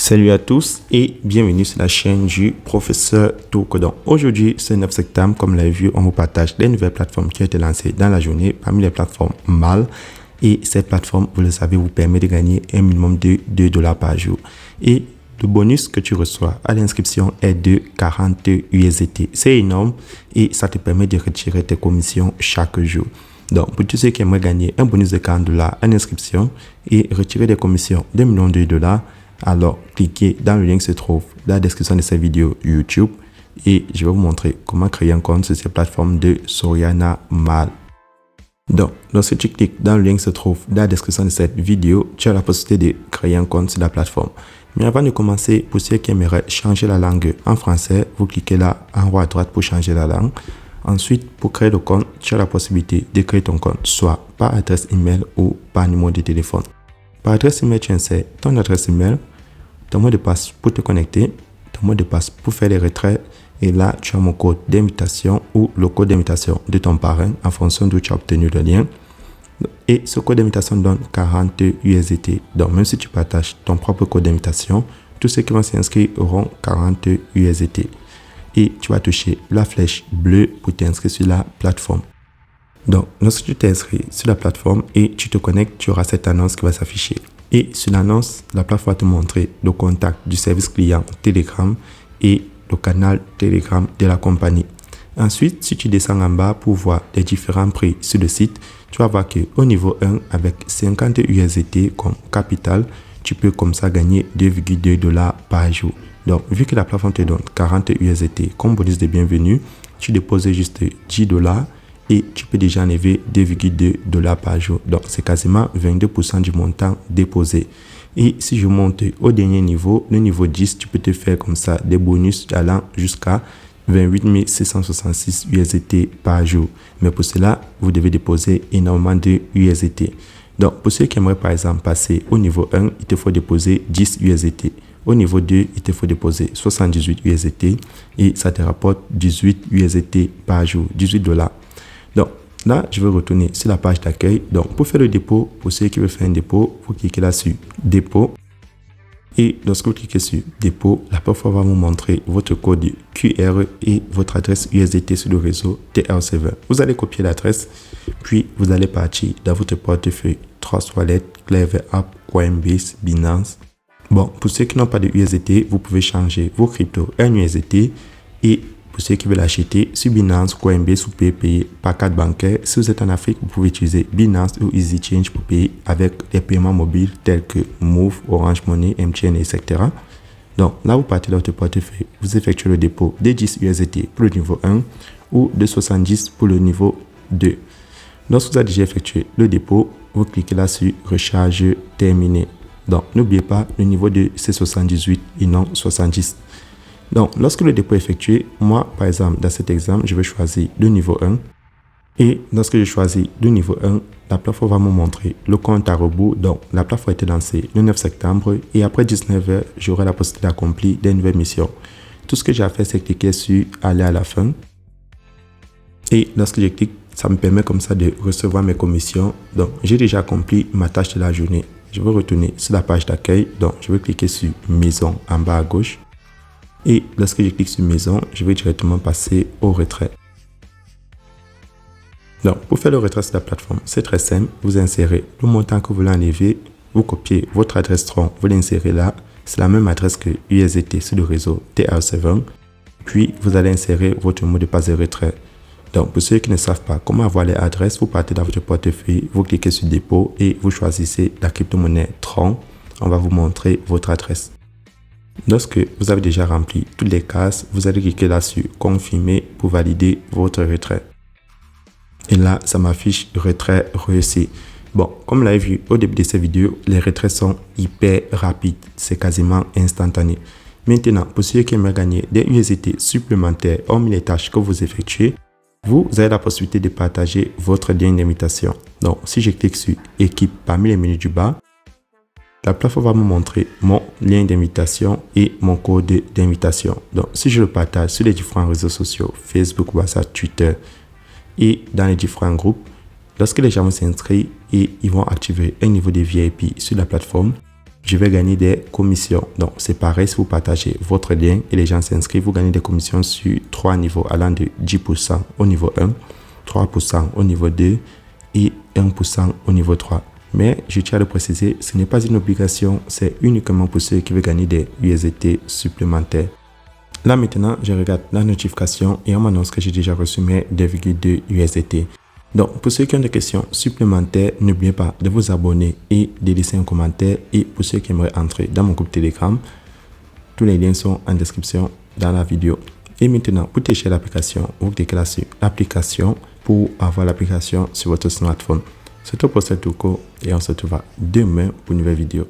Salut à tous et bienvenue sur la chaîne du professeur Toukodon. Aujourd'hui, c'est 9 septembre, comme vous l'avez vu, on vous partage des nouvelles plateformes qui ont été lancées dans la journée parmi les plateformes MAL. Et ces plateformes, vous le savez, vous permettent de gagner un minimum de $2 par jour. Et le bonus que tu reçois à l'inscription est de 40 USDT. C'est énorme et ça te permet de retirer tes commissions chaque jour. Donc, pour tous ceux qui aimeraient gagner un bonus de $40 à l'inscription et retirer des commissions d'un million de $, alors cliquez dans le lien qui se trouve dans la description de cette vidéo YouTube et je vais vous montrer comment créer un compte sur ces plateformes de Soriana Mal. Donc, lorsque tu cliques dans le lien qui se trouve dans la description de cette vidéo, tu as la possibilité de créer un compte sur la plateforme. Mais avant de commencer, pour ceux qui aimeraient changer la langue en français, vous cliquez là en haut à droite pour changer la langue. Ensuite, pour créer le compte, tu as la possibilité de créer ton compte soit par adresse email ou par numéro de téléphone. Par adresse email, tu insères ton adresse email, ton mot de passe pour te connecter, ton mot de passe pour faire les retraits. Et là, tu as mon code d'invitation ou le code d'invitation de ton parrain en fonction d'où tu as obtenu le lien. Et ce code d'invitation donne 40 USDT. Donc, même si tu partages ton propre code d'invitation, tous ceux qui vont s'inscrire auront 40 USDT. Et tu vas toucher la flèche bleue pour t'inscrire sur la plateforme. Donc, lorsque tu t'inscris sur la plateforme et tu te connectes, tu auras cette annonce qui va s'afficher. Et sur l'annonce, la plateforme va te montrer le contact du service client Telegram et le canal Telegram de la compagnie. Ensuite, si tu descends en bas pour voir les différents prix sur le site, tu vas voir qu'au niveau 1, avec 50 USDT comme capital, tu peux comme ça gagner $2,2 par jour. Donc, vu que la plateforme te donne 40 USDT comme bonus de bienvenue, tu déposes juste $10 et tu peux déjà enlever $2,2 par jour. Donc, c'est quasiment 22% du montant déposé. Et si je monte au dernier niveau, le niveau 10, tu peux te faire comme ça des bonus allant jusqu'à 28 666 USDT par jour. Mais pour cela, vous devez déposer énormément de USDT. Donc, pour ceux qui aimeraient par exemple passer au niveau 1, il te faut déposer 10 USDT. Au niveau 2, il te faut déposer 78 USDT et ça te rapporte 18 USDT par jour, $18. Donc, là, je vais retourner sur la page d'accueil. Donc, pour faire le dépôt, pour ceux qui veulent faire un dépôt, vous cliquez là sur dépôt. Et lorsque vous cliquez sur dépôt, la plateforme va vous montrer votre code QR et votre adresse USDT sur le réseau TR7. Vous allez copier l'adresse, puis vous allez partir dans votre portefeuille Trust Wallet, Clever App, Coinbase, Binance. Bon, pour ceux qui n'ont pas de USDT, vous pouvez changer vos cryptos en USDT et pour ceux qui veulent acheter sur Binance, Coinbase, vous pouvez payer par carte bancaire. Si vous êtes en Afrique, vous pouvez utiliser Binance ou EasyChange pour payer avec les paiements mobiles tels que Move, Orange Money, MTN, etc. Donc là, vous partez dans votre portefeuille, vous effectuez le dépôt de 10 USDT pour le niveau 1 ou de 70 pour le niveau 2. Lorsque vous avez déjà effectué le dépôt, vous cliquez là sur recharge terminé. Donc n'oubliez pas le niveau de c'est 78 et non 70. Donc, lorsque le dépôt est effectué, moi, par exemple, dans cet exemple, je vais choisir le niveau 1. Et lorsque je choisis le niveau 1, la plateforme va me montrer le compte à rebours. Donc, la plateforme a été lancée le 9 septembre et après 19 h, j'aurai la possibilité d'accomplir des nouvelles missions. Tout ce que j'ai à faire, c'est cliquer sur aller à la fin. Et lorsque je clique, ça me permet comme ça de recevoir mes commissions. Donc, j'ai déjà accompli ma tâche de la journée. Je vais retourner sur la page d'accueil. Donc, je vais cliquer sur maison en bas à gauche. Et lorsque je clique sur maison, je vais directement passer au retrait. Donc, pour faire le retrait sur la plateforme, c'est très simple. Vous insérez le montant que vous voulez enlever, vous copiez votre adresse tronc, vous l'insérez là. C'est la même adresse que USDT sur le réseau TR7. Puis, vous allez insérer votre mot de passe de retrait. Donc, pour ceux qui ne savent pas comment avoir les adresses, vous partez dans votre portefeuille, vous cliquez sur dépôt et vous choisissez la crypto-monnaie Tron. On va vous montrer votre adresse. Lorsque vous avez déjà rempli toutes les cases, vous allez cliquer là sur confirmer pour valider votre retrait. Et là, ça m'affiche retrait réussi. Bon, comme vous l'avez vu au début de cette vidéo, les retraits sont hyper rapides. C'est quasiment instantané. Maintenant, pour ceux qui aimeraient gagner des USDT supplémentaires hormis les tâches que vous effectuez, vous avez la possibilité de partager votre lien d'invitation. Donc, si je clique sur équipe parmi les menus du bas, la plateforme va me montrer mon lien d'invitation et mon code d'invitation. Donc, si je le partage sur les différents réseaux sociaux, Facebook, WhatsApp, Twitter et dans les différents groupes, lorsque les gens vont s'inscrire et ils vont activer un niveau de VIP sur la plateforme, je vais gagner des commissions. Donc, c'est pareil si vous partagez votre lien et les gens s'inscrivent, vous gagnez des commissions sur 3 niveaux allant de 10% au niveau 1, 3% au niveau 2 et 1% au niveau 3. Mais je tiens à le préciser, ce n'est pas une obligation, c'est uniquement pour ceux qui veulent gagner des USDT supplémentaires. Là maintenant, je regarde la notification et on m'annonce que j'ai déjà reçu mes 2,2 USDT. Donc, pour ceux qui ont des questions supplémentaires, n'oubliez pas de vous abonner et de laisser un commentaire. Et pour ceux qui aimeraient entrer dans mon groupe Telegram, tous les liens sont en description dans la vidéo. Et maintenant, pour télécharger l'application, vous cliquez sur l'application pour avoir l'application sur votre smartphone. C'est tout pour ce tour et on se retrouve demain pour une nouvelle vidéo.